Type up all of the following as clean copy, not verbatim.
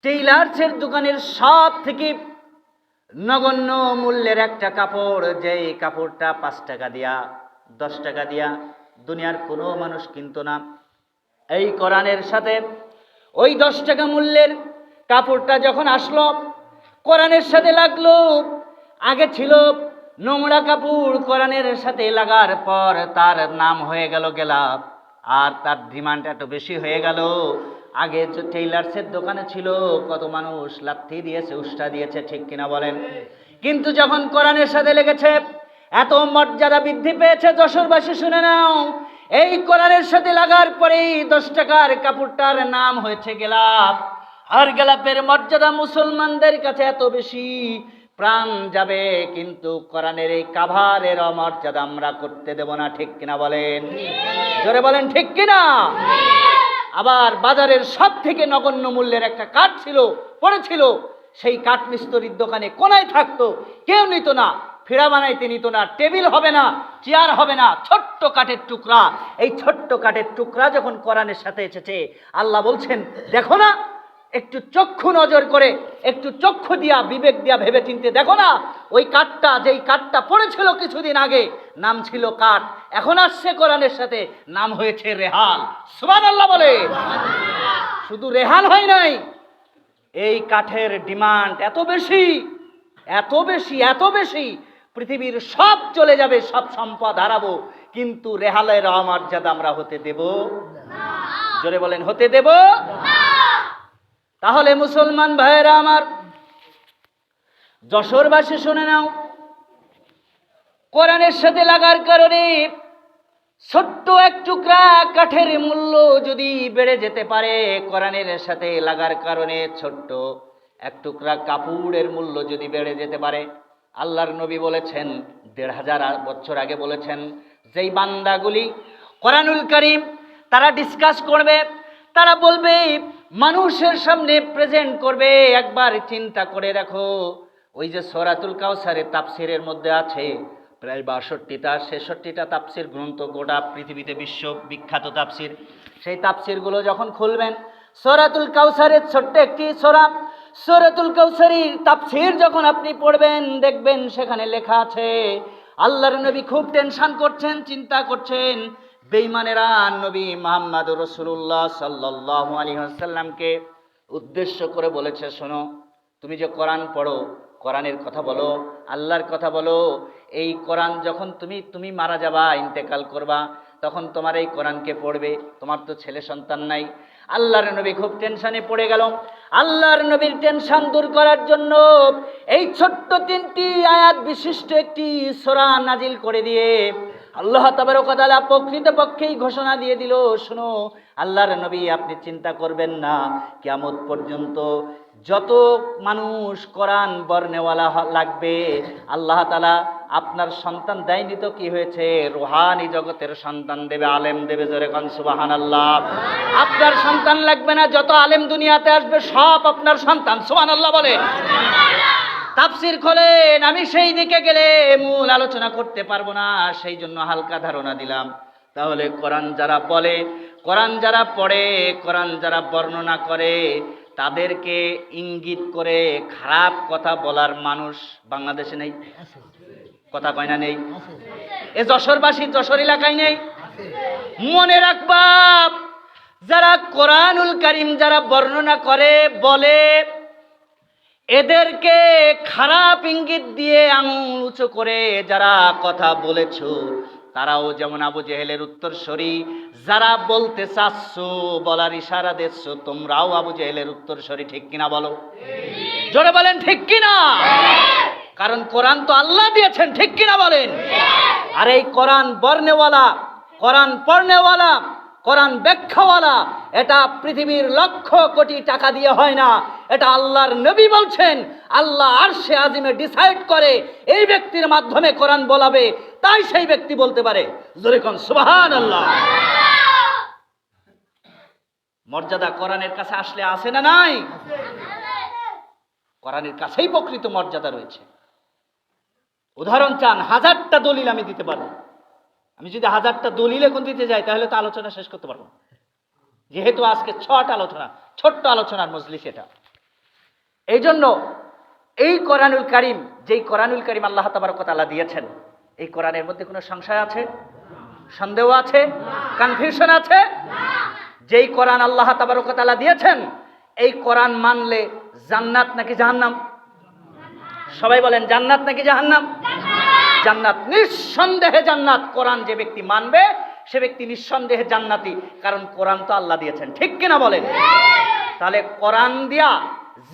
টেইলার্সের দোকানের সব থেকে নগণ্য মূল্যের একটা কাপড়, যেই কাপড়টা 5 টাকা দিয়া 10 টাকা দিয়া দুনিয়ার কোনো মানুষ কিনতো না। এই কোরআনের সাথে ওই 10 টাকা মূল্যের কাপড়টা যখন আসলো, কোরআনের সাথে লাগলো। আগে ছিল নোংরা কাপড়, কোরআনের সাথে লাগার পর তার নাম হয়ে গেল গেলাপ, আর তার ডিমান্ড এত বেশি হয়ে গেল। আগে যে টেইলার্সের দোকানে ছিল, কত মানুষ লাথি দিয়েছে, উষ্টা দিয়েছে, ঠিক কিনা বলেন? কিন্তু যখন কোরআনের সাথে লেগেছে, এত মর্যাদা বৃদ্ধি পেয়েছে। যশোরবাসী শুনে নাও, এই কোরআনের সাথে লাগার পরেই 10 টাকার কাপড়টার নাম হয়েছে গেলাপ। আর গেলাপের মর্যাদা মুসলমানদের কাছে এত বেশি, প্রাণ যাবে কিন্তু কোরআনের এই কাভারের অমর্যাদা আমরা করতে দেব না, ঠিক কিনা বলেন? জোরে বলেন, ঠিক কিনা? আবার বাজারের সব থেকে নগণ্য মূল্যের একটা কাঠ ছিল, পড়েছিল। সেই কাঠ মিস্ত্রির দোকানে কোনায় থাকতো, কেউ নিত না, ফিরা বানাইতে নিত না, টেবিল হবে না, চেয়ার হবে না, ছোট্ট কাঠের টুকরা। এই ছোট্ট কাঠের টুকরা যখন কোরআনের সাথে এসেছে, আল্লাহ বলছেন, দেখো না, একটু চক্ষু নজর করে, একটু চক্ষু দিয়া, বিবেক দিয়া ভেবে চিনতে দেখো না, ওই কাঠটা, যেই কাঠটা পড়েছিল কিছুদিন আগে, নাম ছিল কাঠ, এখন আসছে কোরআনের সাথে, নাম হয়েছে রেহান। সুবহানাল্লাহ বলে। শুধু রেহান হয় নাই, এই কাঠের ডিমান্ড এত বেশি, এত বেশি, এত বেশি, পৃথিবীর সব চলে যাবে, সব সম্পদ হারাবো, কিন্তু রেহালের অমর্যাদা আমরা হতে দেব না। জোরে বলেন, হতে দেব না। তাহলে মুসলমান ভাইয়েরা আমার, যশোরবাসী শুনে নাও, কোরআনের সাথে লাগার কারণে ছোট্ট এক টুকরা কাঠের মূল্য যদি বেড়ে যেতে পারে, কোরআনের সাথে লাগার কারণে ছোট্ট এক টুকরা কাপড়ের মূল্য যদি বেড়ে যেতে পারে, আল্লাহর নবী বলেছেন, 1500 বছর আগে বলেছেন, যেই বান্দাগুলি কোরআনুল কারীম তারা ডিসকাস করবে, তারা বলবে, মানুষের সামনে প্রেজেন্ট করবে, একবার চিন্তা করে দেখো, ওই যে সূরাতুল কাউসারের তাফসিরের মধ্যে আছে প্রায় 62টা 66টা তাফসির গ্রন্থ, গোটা পৃথিবীতে বিশ্ব বিখ্যাত তাফসির। সেই তাফসিরগুলো যখন খুলবেন, সূরাতুল কাউসারের ছোট্ট একটি সূরা, সূরাতুল কাউসারের তাফসির যখন আপনি পড়বেন, দেখবেন সেখানে লেখা আছে, আল্লাহর নবী খুব টেনশন করছেন, চিন্তা করছেন, বেঈমানেরা নবী মুহাম্মদ রাসূলুল্লাহ সাল্লাল্লাহু আলাইহি ওয়াসাল্লামকে উদ্দেশ্য করে বলেছে, শোনো, তুমি যে কোরআন পড়ো, কোরআনের কথা বলো, আল্লাহর কথা বলো, এই কোরআন যখন তুমি মারা যাবা, ইন্তেকাল করবা, তখন তোমার এই কোরআনকে পড়বে, তোমার তো ছেলে সন্তান নাই। আল্লাহর নবী খুব টেনশনে পড়ে গেল। আল্লাহর নবীর টেনশন দূর করার জন্য এই ছোট্ট 3টি আয়াত বিশিষ্ট একটি সূরা নাজিল করে দিয়ে আল্লাহ তাবারক ওয়া তাআলা প্রকৃতপক্ষেই ঘোষণা দিয়ে দিল, শোনো আল্লাহর নবী, আপনি চিন্তা করবেন না, কিয়ামত পর্যন্ত যত মানুষ কোরআন বর্ণেওয়ালা লাগবে, আল্লাহ তাআলা আপনার সন্তান দেয়নি তো কি হয়েছে, রুহানি জগতের সন্তান দেবে, আলেম দেবে। জোরে কোন সুবহানাল্লাহ। আপনার সন্তান লাগবে না, যত আলেম দুনিয়াতে আসবে সব আপনার সন্তান। সুবহানাল্লাহ বলে। তাফসির খোলেন, আমি সেই দিকে গেলে মূল আলোচনা করতে পারবো না, সেই জন্য হালকা ধারণা দিলাম। তাহলে কোরআন যারা বলে, কোরআন যারা পড়ে, কোরআন যারা বর্ণনা করে, তাদেরকে ইঙ্গিত করে খারাপ কথা বলার মানুষ বাংলাদেশে নেই? কথা কয় না নেই? এ যশোরবাসী, যশোর এলাকায় নেই? মনে রাখবা, যারা কোরআনুল কারীম যারা বর্ণনা করে, বলে, এদেরকে খারাপ ইঙ্গিত দিয়ে আঙুল উঁচু করে যারা কথা বলেছো, তারাও যেমন আবু জেহেলের উত্তরসূরি। যারা বলতে চাচ্ছ, বলার ইশারা দিচ্ছ, তোমরাও আবু জেহেলের উত্তরসূরি, ঠিক কিনা বলো? জোরে বলেন, ঠিক কিনা? কারণ কোরআন তো আল্লাহ দিয়েছেন, ঠিক কিনা বলেন? আর এই কোরআন বর্ণেওয়ালা, কোরআন পড়নেওয়ালা, কোরআন ব্যাখ্যাওয়ালা, এটা পৃথিবীর লক্ষ কোটি টাকা দিয়ে হয় না, এটা আল্লাহর নবী বলছেন। আল্লাহ আরশে আজিমে ডিসাইড করে এই ব্যক্তির মাধ্যমে কোরআন বলাবে, তাই সেই ব্যক্তি বলতে পারে। জোরে কোন সুবহানাল্লাহ। মর্যাদা কোরআনের কাছে আসলে আসে না নাই? কোরআনের কাছেই প্রকৃত মর্যাদা রয়েছে। উদাহরণ চান, 1000টা দলিল আমি দিতে পারবো। আমি যদি 1000টা দলিল এখন দিতে যাই, তাহলে তো আলোচনা শেষ করতে পারবো। যেহেতু আজকে 6টা আলোচনা, ছোট্ট আলোচনার মজলিস এটা, এই জন্য এই কোরআনুল কারীম, যেই কোরআনুল কারীম আল্লাহ তাবারক ওয়া তাআলা দিয়েছেন, এই কোরআনের মধ্যে কোনো সংশয় আছে? সন্দেহ আছে? কনফিউশন আছে? যেই কোরআন আল্লাহ তাবারক ওয়া তাআলা দিয়েছেন, এই কোরআন মানলে জান্নাত নাকি জাহান্নাম? সবাই বলেন, জান্নাত নাকি জাহান্নাম? জান্নাত, নিঃসন্দেহে জান্নাত। কোরআন যে ব্যক্তি মানবে সে ব্যক্তি নিঃসন্দেহে জান্নাতি, কারণ কোরআন তো আল্লাহ দিয়েছেন, ঠিক কিনা বলেন? তাহলে কোরআন দিয়া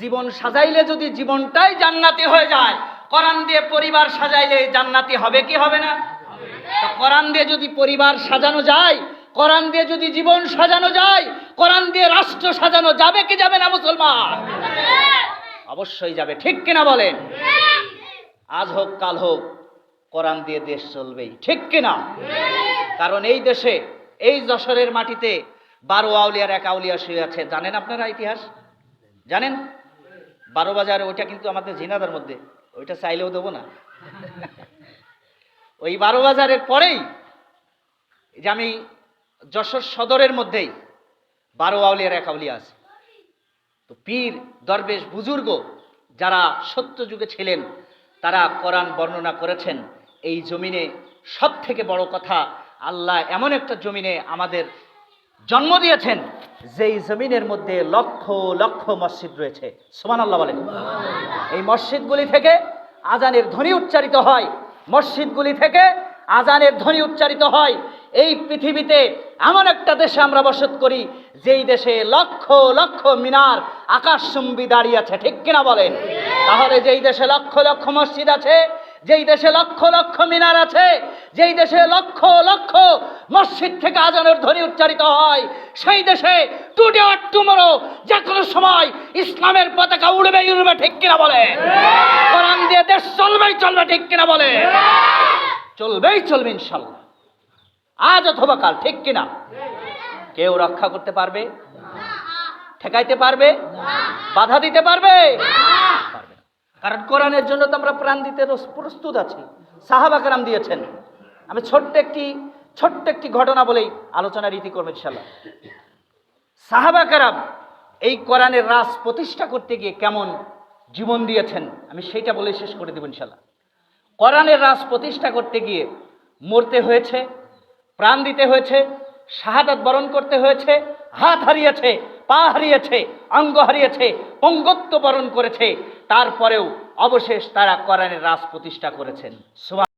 জীবন সাজাইলে যদি জীবনটাই জান্নাতি হয়ে যায়, কোরআন দিয়ে পরিবার সাজাইলে জান্নাতি হবে কি হবে না? তো কোরআন দিয়ে যদি পরিবার সাজানো যায়, কোরআন দিয়ে যদি জীবন সাজানো যায়, কোরআন দিয়ে রাষ্ট্র সাজানো যাবে কি যাবে না মুসলমান? অবশ্যই যাবে, ঠিক কিনা বলেন? আজ হোক কাল হোক কোরআন দিয়ে দেশ চলবেই, ঠিক কিনা? কারণ এই দেশে, এই যশোরের মাটিতে 12 আউলিয়ার এক আউলিয়া শুয়ে আছে। জানেন আপনারা ইতিহাস? জানেন? 12 বাজার, ওইটা কিন্তু আমাদের ঝিনাদার মধ্যে, ওইটা চাইলেও দেবো না। ওই 12 বাজারের পরেই যে আমি যশোর সদরের মধ্যেই 12 আউলিয়ার এক আউলিয়া আছে। তো পীর, দরবেশ, বুজুর্গ যারা সত্য যুগে ছিলেন, তারা কোরআন বর্ণনা করেছেন। এই জমিনে সব থেকে বড় কথা, আল্লাহ এমন একটা জমিনে আমাদের জন্ম দিয়েছেন, যেই জমিনের মধ্যে লক্ষ লক্ষ মসজিদ রয়েছে। সুবহানাল্লাহ বলেন। এই মসজিদগুলি থেকে আজানের ধ্বনি উচ্চারিত হয়, মসজিদগুলি থেকে আজানের ধ্বনি উচ্চারিত হয়। এই পৃথিবীতে এমন একটা দেশে আমরা বসত করি, যেই দেশে লক্ষ লক্ষ মিনার আকাশচুম্বী দাঁড়িয়ে আছে, ঠিক কিনা বলেন? তাহলে যেই দেশে লক্ষ লক্ষ মসজিদ আছে, যেই দেশে লক্ষ লক্ষ মিনার আছে, যেই দেশে লক্ষ লক্ষ মসজিদ থেকে আজানের ধ্বনি উচ্চারিত হয়, সেই দেশে টুডে অর টুমরো যে কোনো সময় ইসলামের পতাকা উড়বেই উড়বে, ঠিক কিনা বলে? কোরআন দিয়ে দেশ চলবেই চলবে, ঠিক কিনা বলে? চলবেই চলবে ইনশাল্লাহ, আজ অথবা কাল, ঠিক কিনা? কেউ রক্ষা করতে পারবে? ঠেকাইতে পারবে? বাধা দিতে পারবে? পারবে না। কারণ কোরআনের জন্য তো আমরা প্রাণ দিতে প্রস্তুত আছি, সাহাবা কেরাম দিয়েছেন। আমি ছোট্ট একটি ঘটনা বলেই আলোচনা রীতি করবো ইনশাল্লাহ। সাহাবা কেরাম এই কোরআনের রাজ প্রতিষ্ঠা করতে গিয়ে কেমন জীবন দিয়েছেন, আমি সেইটা বলে শেষ করে দেব ইনশাল্লাহ। কোরআনের রাজ প্রতিষ্ঠা করতে গিয়ে মরতে হয়েছে, প্রাণ দিতে হয়েছে, শাহাদাত বরণ করতে হয়েছে, হাত হারিয়েছে, পা হারিয়েছে, অঙ্গ হারিয়েছে, পঙ্গত্ব বরণ করেছে, তারপরেও অবশেষ তারা কোরআনের রাজ প্রতিষ্ঠা করেছেন।